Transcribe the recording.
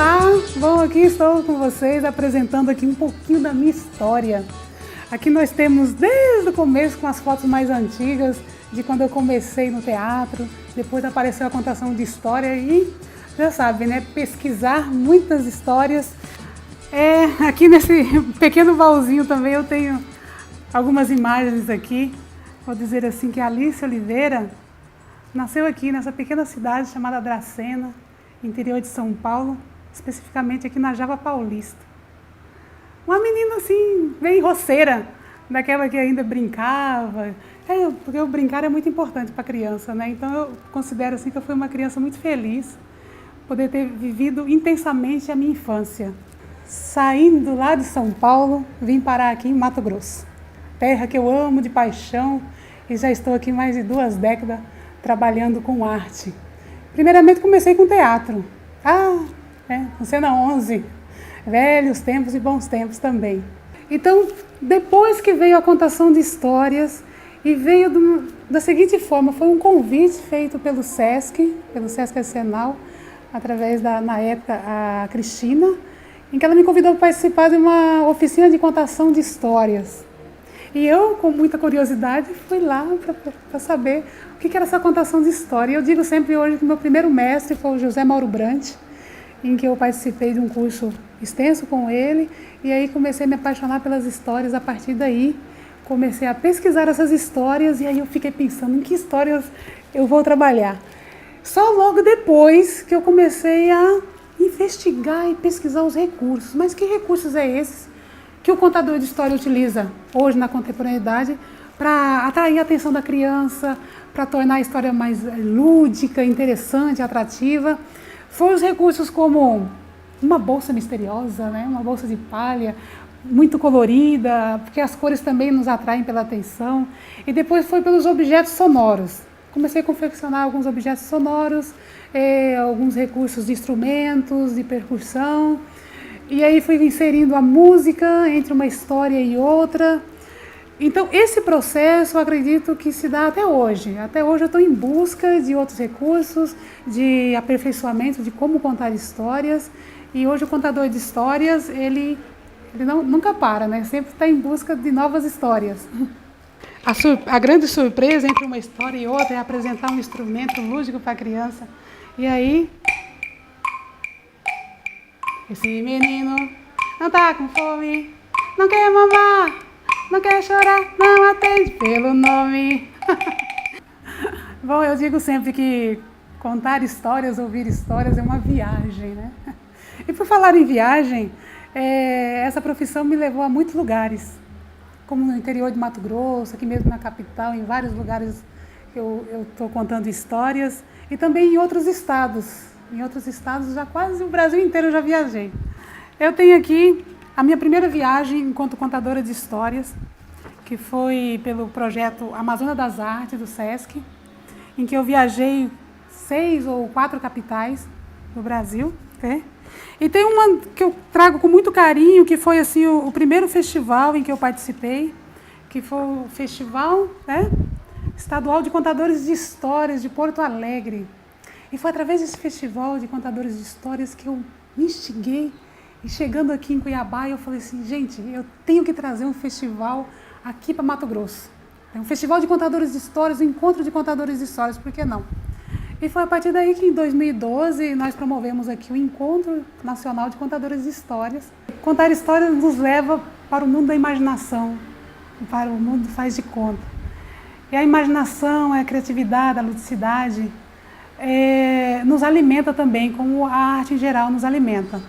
Olá! Bom, aqui estou com vocês apresentando aqui um pouquinho da minha história. Aqui nós temos desde o começo com as fotos mais antigas, de quando eu comecei no teatro, depois apareceu a contação de história e, já sabe, né, pesquisar muitas histórias. Aqui nesse pequeno baúzinho também eu tenho algumas imagens aqui. Vou dizer assim que a Alice Oliveira nasceu aqui nessa pequena cidade chamada Dracena, interior de São Paulo, especificamente aqui na Java Paulista. Uma menina assim, bem roceira, daquela que ainda brincava, porque o brincar é muito importante para a criança, né? Então eu considero assim que eu fui uma criança muito feliz, poder ter vivido intensamente a minha infância. Saindo lá de São Paulo, vim parar aqui em Mato Grosso, terra que eu amo de paixão e já estou aqui mais de 2 décadas trabalhando com arte. Primeiramente comecei com teatro, com Cena 11, velhos tempos e bons tempos também. Então, depois que veio a contação de histórias, e veio da seguinte forma, foi um convite feito pelo Sesc Arsenal, através na época, a Cristina, em que ela me convidou para participar de uma oficina de contação de histórias. E eu, com muita curiosidade, fui lá para saber o que era essa contação de história. E eu digo sempre hoje que meu primeiro mestre foi o José Mauro Brandt, em que eu participei de um curso extenso com ele, e aí comecei a me apaixonar pelas histórias. A partir daí, comecei a pesquisar essas histórias, e aí eu fiquei pensando em que histórias eu vou trabalhar. Só logo depois que eu comecei a investigar e pesquisar os recursos. Mas que recursos é esses que o contador de história utiliza hoje na contemporaneidade para atrair a atenção da criança, para tornar a história mais lúdica, interessante, atrativa? Foram os recursos como uma bolsa misteriosa, né? Uma bolsa de palha, muito colorida, porque as cores também nos atraem pela atenção. E depois foi pelos objetos sonoros. Comecei a confeccionar alguns objetos sonoros, alguns recursos de instrumentos, de percussão. E aí fui inserindo a música entre uma história e outra. Então, esse processo, eu acredito que se dá até hoje. Até hoje eu estou em busca de outros recursos, de aperfeiçoamento, de como contar histórias. E hoje o contador de histórias, ele nunca para, né? Sempre está em busca de novas histórias. A grande surpresa entre uma história e outra é apresentar um instrumento lúdico para a criança. E aí, esse menino não tá com fome, não quer mamar, não quer chorar, não atende pelo nome. Bom, eu digo sempre que contar histórias, ouvir histórias é uma viagem, né? E por falar em viagem, essa profissão me levou a muitos lugares, como no interior de Mato Grosso, aqui mesmo na capital, em vários lugares eu estou contando histórias, e também em outros estados. Em outros estados, já quase o Brasil inteiro eu já viajei. Eu tenho aqui a minha primeira viagem enquanto contadora de histórias, que foi pelo projeto Amazônia das Artes, do Sesc, em que eu viajei 6 ou 4 capitais do Brasil. E tem uma que eu trago com muito carinho, que foi assim, o primeiro festival em que eu participei, que foi o Festival Estadual de Contadores de Histórias de Porto Alegre. E foi através desse festival de contadores de histórias que eu me instiguei. E chegando aqui em Cuiabá, eu falei assim, gente, eu tenho que trazer um festival aqui para Mato Grosso. É um festival de contadores de histórias, um encontro de contadores de histórias, por que não? E foi a partir daí que em 2012 nós promovemos aqui o Encontro Nacional de Contadores de Histórias. Contar histórias nos leva para o mundo da imaginação, para o mundo do faz de conta. E a imaginação, a criatividade, a ludicidade, nos alimenta também, como a arte em geral nos alimenta.